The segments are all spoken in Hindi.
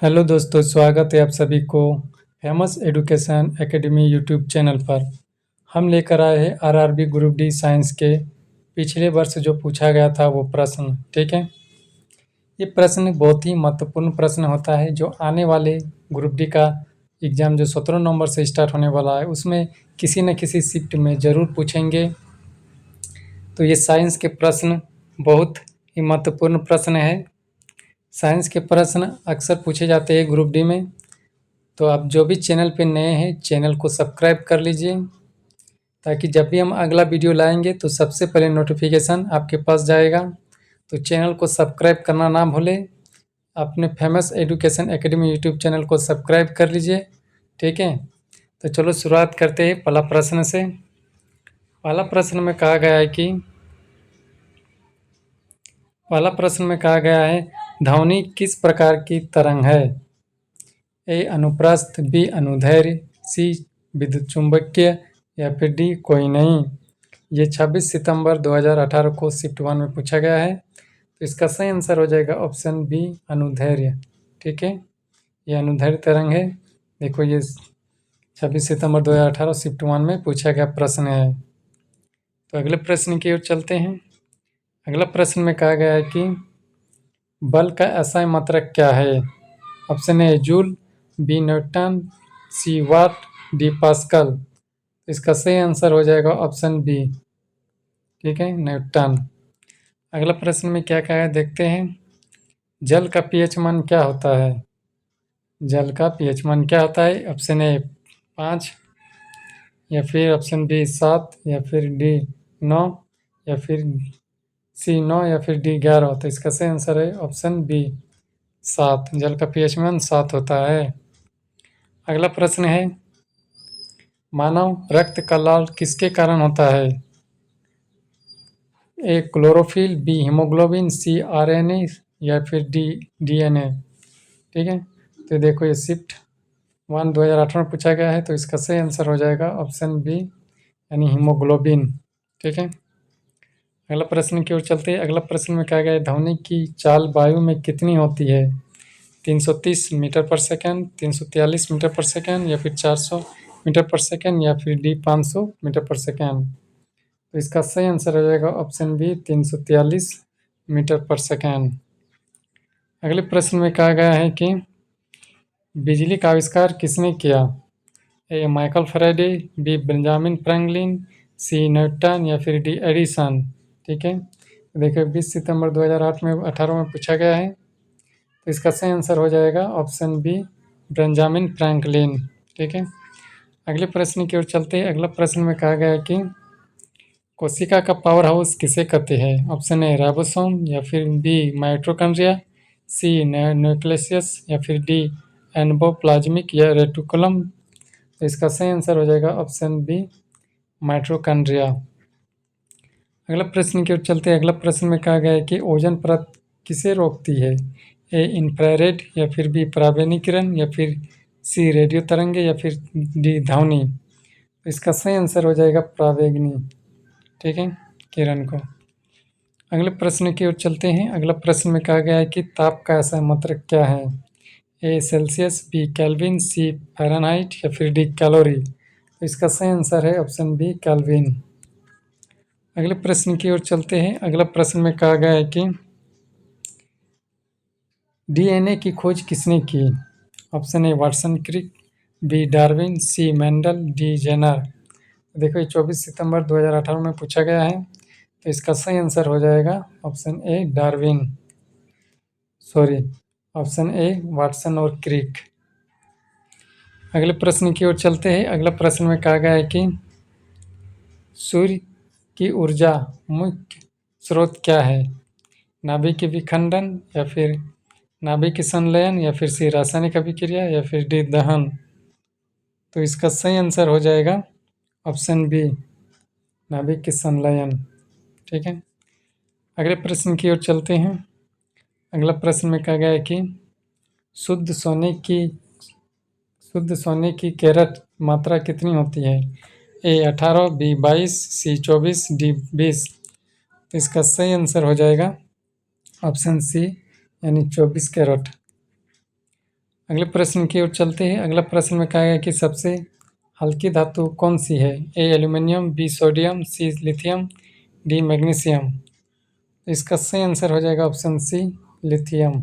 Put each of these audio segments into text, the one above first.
हेलो दोस्तों, स्वागत है आप सभी को famous education academy YouTube channel पर। हम लेकर आए हैं आरआरबी ग्रुप डी साइंस के पिछले वर्ष जो पूछा गया था वो प्रश्न। ठीक है, ये प्रश्न बहुत ही महत्वपूर्ण प्रश्न होता है जो आने वाले ग्रुप डी का एग्ज़ाम जो 17 नवंबर से स्टार्ट होने वाला है उसमें किसी न किसी शिफ्ट में ज़रूर पूछेंगे। तो ये साइंस के प्रश्न बहुत ही महत्वपूर्ण प्रश्न है। साइंस के प्रश्न अक्सर पूछे जाते हैं ग्रुप डी में। तो आप जो भी चैनल पे नए हैं चैनल को सब्सक्राइब कर लीजिए ताकि जब भी हम अगला वीडियो लाएंगे तो सबसे पहले नोटिफिकेशन आपके पास जाएगा। तो चैनल को सब्सक्राइब करना ना भूलें। अपने famous education academy YouTube channel को सब्सक्राइब कर लीजिए। ठीक है, तो चलो शुरुआत करते हैं पहला प्रश्न से। पहला प्रश्न में कहा गया है कि ध्वनि किस प्रकार की तरंग है? ए अनुप्रस्थ, बी अनुदैर्ध्य, सी विद्युत चुंबकीय या फिर डी कोई नहीं। ये 26 सितंबर 2018 को शिफ्ट 1 में पूछा गया है। तो इसका सही आंसर हो जाएगा ऑप्शन बी अनुदैर्ध्य। ठीक है, ये अनुदैर्ध्य तरंग है। देखो ये 26 सितंबर 2018 शिफ्ट 1 में पूछा गया प्रश्न है। तो अगले प्रश्न की ओर चलते हैं। अगला प्रश्न में कहा गया है कि बल का एसआई मात्रक क्या है? Option A joule, B newton, C watt, D pascal. इसका सही आंसर हो जाएगा ऑप्शन बी। ठीक है, न्यूटन। अगला प्रश्न में क्या कहा है देखते हैं। जल का पीएच मान क्या होता है? जल का पीएच मान क्या होता है? ऑप्शन ए 5, या फिर ऑप्शन बी 7, या फिर डी 9, या फिर सी 9, या फिर डी 11। तो इसका सही आंसर है ऑप्शन बी 7। जल का पीएच मान 7 होता है। अगला प्रश्न है मानव रक्त का लाल किसके कारण होता है? A chlorophyll, B haemoglobin, C RNA, या फिर डी डीएनए। ठीक है, तो देखो ये शिफ्ट 1 2018 में पूछा गया है। तो इसका सही आंसर हो जाएगा ऑप्शन बी यानी हीमोग्लोबिन। ठीक है, अगला प्रश्न की ओर चलते हैं। अगला प्रश्न में कहा गया है ध्वनि की चाल वायु में कितनी होती है? 330 मीटर पर सेकंड, 343 मीटर पर सेकंड, या फिर 400 मीटर पर सेकंड, या फिर डी 500 मीटर पर सेकंड। तो इसका सही आंसर हो जाएगा ऑप्शन बी 343 मीटर पर सेकंड। अगले प्रश्न में कहा गया है कि बिजली का आविष्कार किसने किया? A Michael Faraday, B Benjamin Franklin, C Newton, या फिर डी एडिसन। ठीक है, तो देखिए 20 सितंबर 2018 में पूछा गया है। तो इसका सही आंसर हो जाएगा ऑप्शन बी बेंजामिन फ्रैंकलिन। ठीक है, अगले प्रश्न की ओर चलते हैं। अगला प्रश्न में कहा गया है कि कोशिका का पावर हाउस किसे कहते हैं? ऑप्शन ए राइबोसोम, या फिर बी माइटोकॉन्ड्रिया, सी न्यूक्लियस, या फिर डी एंडोप्लाज्मिक या रेटिकुलम। तो इसका सही आंसर हो जाएगा ऑप्शन बी माइटोकॉन्ड्रिया। अगला प्रश्न की ओर चलते हैं। अगला प्रश्न में कहा गया है कि ओजोन परत किसे रोकती है? ए इंफ्रारेड, या फिर बी पराबैंगनी किरण, या फिर सी रेडियो तरंगे, या फिर डी ध्वनि। तो इसका सही आंसर हो जाएगा पराबैंगनी। ठीक है, किरण को। अगले प्रश्न की ओर चलते हैं। अगला प्रश्न में कहा गया है कि ताप का ऐसा मात्रक क्या है? ए सेल्सियस, बी केल्विन, सी फ़ारेनहाइट, या फिर डी कैलोरी। तो इसका सही आंसर है ऑप्शन बी केल्विन। अगले प्रश्न की ओर चलते हैं। अगला प्रश्न में कहा गया है कि डीएनए की खोज किसने की? Option A Watson Crick, B Darwin, C Mendel, D Jenner. देखो ये 24 सितंबर 2018 में पूछा गया है। तो इसका सही आंसर हो जाएगा option A Darwin, sorry option A Watson और क्रिक। अगले प्रश्न की ओर चलते हैं। अगला प्रश्न में कहा गया है कि सूर्य की ऊर्जा मुख्य स्रोत क्या है? नाभिक के विखंडन, या फिर नाभिक की संलयन, या फिर सी रासायनिक अभिक्रिया, या फिर डी दहन। तो इसका सही आंसर हो जाएगा ऑप्शन बी नाभिक की संलयन। ठीक है, अगले प्रश्न की ओर चलते हैं। अगला प्रश्न में कहा गया है कि शुद्ध सोने की कैरेट मात्रा कितनी होती है? ए 18, बी 22, सी 24, डी 20। तो इसका सही आंसर हो जाएगा ऑप्शन सी यानी 24 कैरेट। अगले प्रश्न की ओर चलते हैं। अगला प्रश्न में कहा गया कि सबसे हल्की धातु कौन सी है? ए एल्यूमिनियम, बी सोडियम, सी लिथियम, डी मैग्नीशियम। तो इसका सही आंसर हो जाएगा ऑप्शन सी लिथियम।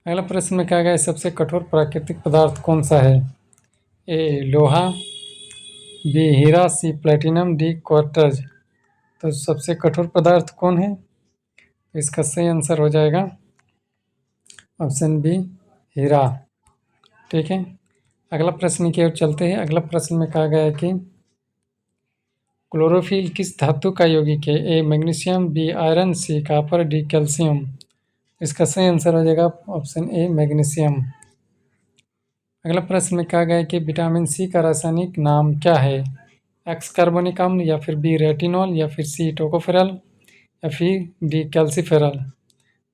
अगला प्रश्न में कहा गया है सबसे कठोर प्राकृतिक पदार्थ कौन सा है? ए लोहा, बी हीरा, सी प्लेटिनम, डी क्वार्ट्ज। तो सबसे कठोर पदार्थ कौन है? तो इसका सही आंसर हो जाएगा ऑप्शन बी हीरा। ठीक है, अगला प्रश्न की ओर चलते हैं। अगला प्रश्न में कहा गया है कि क्लोरोफिल किस धातु का यौगिक है? A magnesium, B iron, C copper, D calcium. इसका सही आंसर हो जाएगा ऑप्शन ए मैग्नीशियम। अगला प्रश्न में कहा गया है कि विटामिन सी का रासायनिक नाम क्या है? एक्स कार्बोनिक अम्ल, या फिर बी रेटिनॉल, या फिर सी टोकोफेरल, या फिर डी कैल्सीफेरल।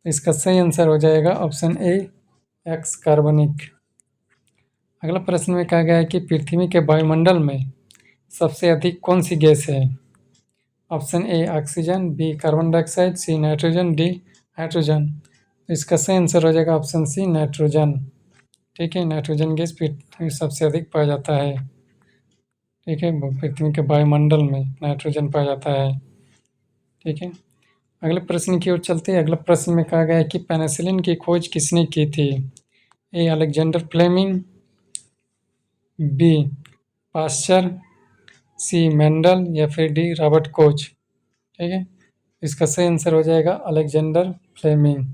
इसका सही आंसर हो जाएगा ऑप्शन ए एक्स कार्बनिक। अगला प्रश्न में कहा गया है कि पृथ्वी के वायुमंडल में सबसे अधिक कौन सी गैस है? Option A oxygen, B carbon dioxide, C nitrogen, D hydrogen. इसका सही आंसर हो जाएगा ऑप्शन सी नाइट्रोजन। ठीक है, नाइट्रोजन गैस पृथ्वी सबसे अधिक पाया जाता है। ठीक है, पृथ्वी के वायुमंडल में नाइट्रोजन पाया जाता है। ठीक है, अगले प्रश्न की ओर चलते हैं। अगला प्रश्न में कहा गया है कि पेनिसिलिन की खोज किसने की थी? A Alexander Fleming, B Pasteur, C Mendel, या फिर डी रॉबर्ट कोच। ठीक है, इसका सही आंसर हो जाएगा अलेक्जेंडर फ्लेमिंग।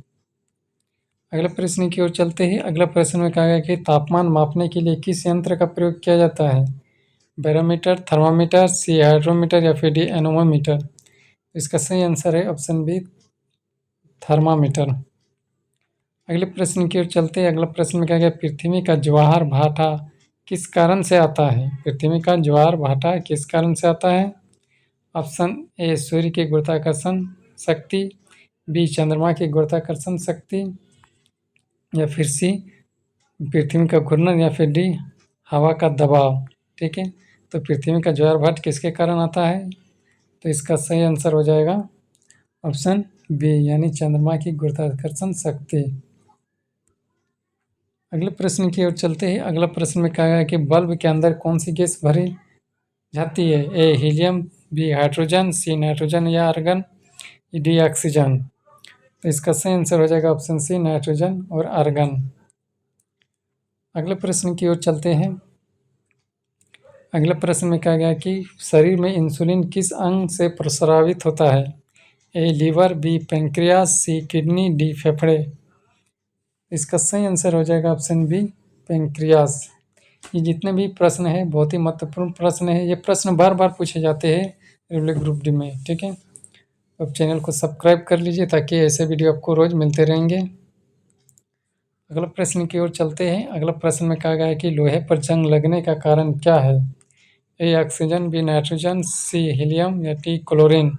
अगले प्रश्न की ओर चलते हैं। अगला प्रश्न में कहा गया कि तापमान मापने के लिए किस यंत्र का प्रयोग किया जाता है? बैरोमीटर, थर्मामीटर, सी हाइड्रोमीटर, या फिर डी एनोमोमीटर। इसका सही आंसर है ऑप्शन बी थर्मामीटर। अगले प्रश्न की ओर चलते हैं। अगला प्रश्न में कहा गया पृथ्वी का ज्वार भाटा किस कारण से आता है? पृथ्वी का ज्वार भाटा किस कारण से आता है? ऑप्शन ए सूर्य की गुरुत्वाकर्षण शक्ति, बी चंद्रमा की गुरुत्वाकर्षण शक्ति, या फिर सी पृथ्वी का घूर्णन, या फिर डी हवा का दबाव। ठीक है, तो पृथ्वी का ज्वार भाट किसके कारण आता है? तो इसका सही आंसर हो जाएगा ऑप्शन बी यानी चंद्रमा की गुरुत्वाकर्षण शक्ति। अगले प्रश्न की ओर चलते हैं। अगला प्रश्न में कहा गया कि बल्ब के अंदर कौन सी गैस भरी जाती है? A helium, B hydrogen, C nitrogen या आर्गन, डी ऑक्सीजन। तो इसका सही आंसर हो जाएगा ऑप्शन सी नाइट्रोजन और आर्गन। अगले प्रश्न की ओर चलते हैं। अगले प्रश्न में कहा गया कि शरीर में इंसुलिन किस अंग से प्रस्रावित होता है? A liver, B pancreas, C kidney, D फेफड़े। इसका सही आंसर हो जाएगा ऑप्शन बी पेंक्रियास। ये जितने भी प्रश्न हैं बहुत ही महत्वपूर्ण प्रश्न है। ये प्रश्न बार बार पूछे जाते हैं रेलवे ग्रुप डी में। ठीक है, अब चैनल को सब्सक्राइब कर लीजिए ताकि ऐसे वीडियो आपको रोज मिलते रहेंगे। अगला प्रश्न की ओर चलते हैं। अगला प्रश्न में कहा गया है कि लोहे पर जंग लगने का कारण क्या है? A oxygen, B nitrogen, C helium, या डी क्लोरीन।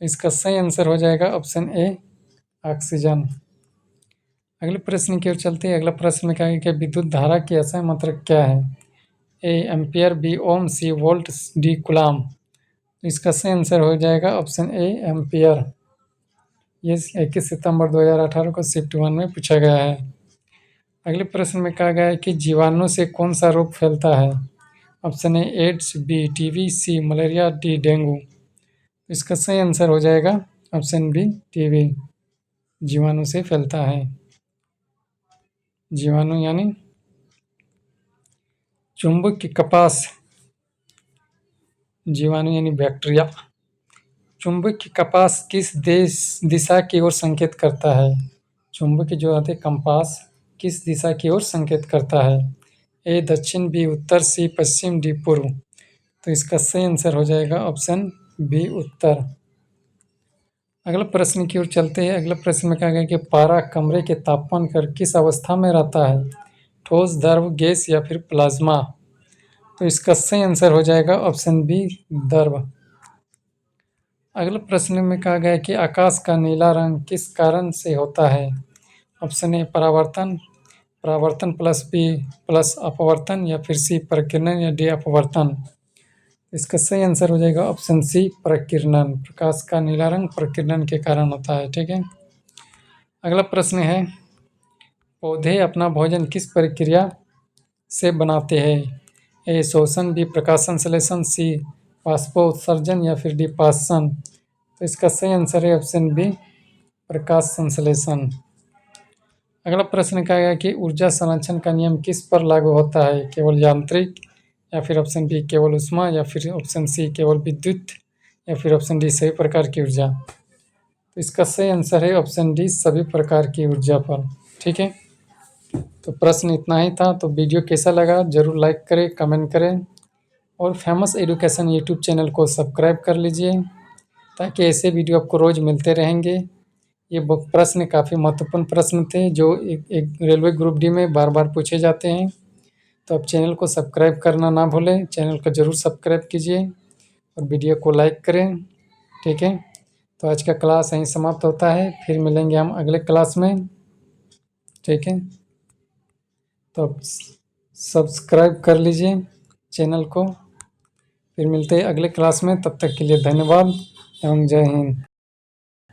इसका सही आंसर हो जाएगा ऑप्शन ए ऑक्सीजन। अगले प्रश्न की ओर चलते हैं। अगला प्रश्न में कहा गया कि विद्युत धारा की असम मात्रक क्या है? A ampere, B ohm, C volt, D coulomb. इसका सही आंसर हो जाएगा ऑप्शन ए एम्पियर। ये 21 सितंबर 2018 को शिफ्ट 1 में पूछा गया है। अगले प्रश्न में कहा गया है कि जीवाणु से कौन सा रोग फैलता है? Option A AIDS, B TB, C malaria, D dengue. इसका सही आंसर हो जाएगा ऑप्शन बी टीबी। जीवाणु से फैलता है। जीवाणु यानी चुंबक कपास, जीवाणु यानी बैक्टीरिया। चुंबक कपास किस दिशा की ओर संकेत करता है? चुंबक जो आते कंपास किस दिशा की ओर संकेत करता है? ए दक्षिण, बी उत्तर, सी पश्चिम, डी पूर्व। तो इसका सही आंसर हो जाएगा ऑप्शन बी उत्तर। अगला प्रश्न की ओर चलते हैं। अगला प्रश्न में कहा गया कि पारा कमरे के तापमान पर किस अवस्था में रहता है? ठोस, द्रव, गैस, या फिर प्लाज्मा। तो इसका सही आंसर हो जाएगा ऑप्शन बी द्रव। अगले प्रश्न में कहा गया कि आकाश का नीला रंग किस कारण से होता है? ऑप्शन ए परावर्तन, परावर्तन प्लस बी प्लस अपवर्तन, या फिर सी प्रकीर्णन, या डी अपवर्तन। इसका सही आंसर हो जाएगा ऑप्शन सी प्रकीर्णन। प्रकाश का नीला रंग प्रकीर्णन के कारण होता है। ठीक है, अगला प्रश्न है पौधे अपना भोजन किस प्रक्रिया से बनाते हैं? ए श्वसन, बी प्रकाश संश्लेषण, सी बाष्पोत्सर्जन या फिर डी पाचन। तो इसका सही आंसर है ऑप्शन बी प्रकाश संश्लेषण। अगला प्रश्न क्या है कि ऊर्जा संरक्षण का नियम किस पर लागू होता है? केवल यांत्रिक, या फिर ऑप्शन बी केवल ऊष्मा, या फिर ऑप्शन सी केवल विद्युत, या फिर ऑप्शन डी सभी प्रकार की ऊर्जा। तो इसका सही आंसर है ऑप्शन डी सभी प्रकार की ऊर्जा पर। ठीक है, तो प्रश्न इतना ही था। तो वीडियो कैसा लगा जरूर लाइक करें, कमेंट करें और फेमस एजुकेशन यूट्यूब चैनल को सब्सक्राइब कर लीजिए ताकि ऐसे वीडियो आपको रोज़ मिलते रहेंगे। ये प्रश्न काफ़ी महत्वपूर्ण प्रश्न थे जो एक रेलवे ग्रुप डी में बार बार पूछे जाते हैं। तो आप चैनल को सब्सक्राइब करना ना भूलें, चैनल को ज़रूर सब्सक्राइब कीजिए और वीडियो को लाइक करें। ठीक है, तो आज का क्लास यहीं समाप्त होता है, फिर मिलेंगे हम अगले क्लास में। ठीक है, तो आप सब्सक्राइब कर लीजिए चैनल को, फिर मिलते हैं अगले क्लास में। तब तक के लिए धन्यवाद एवं जय हिंद।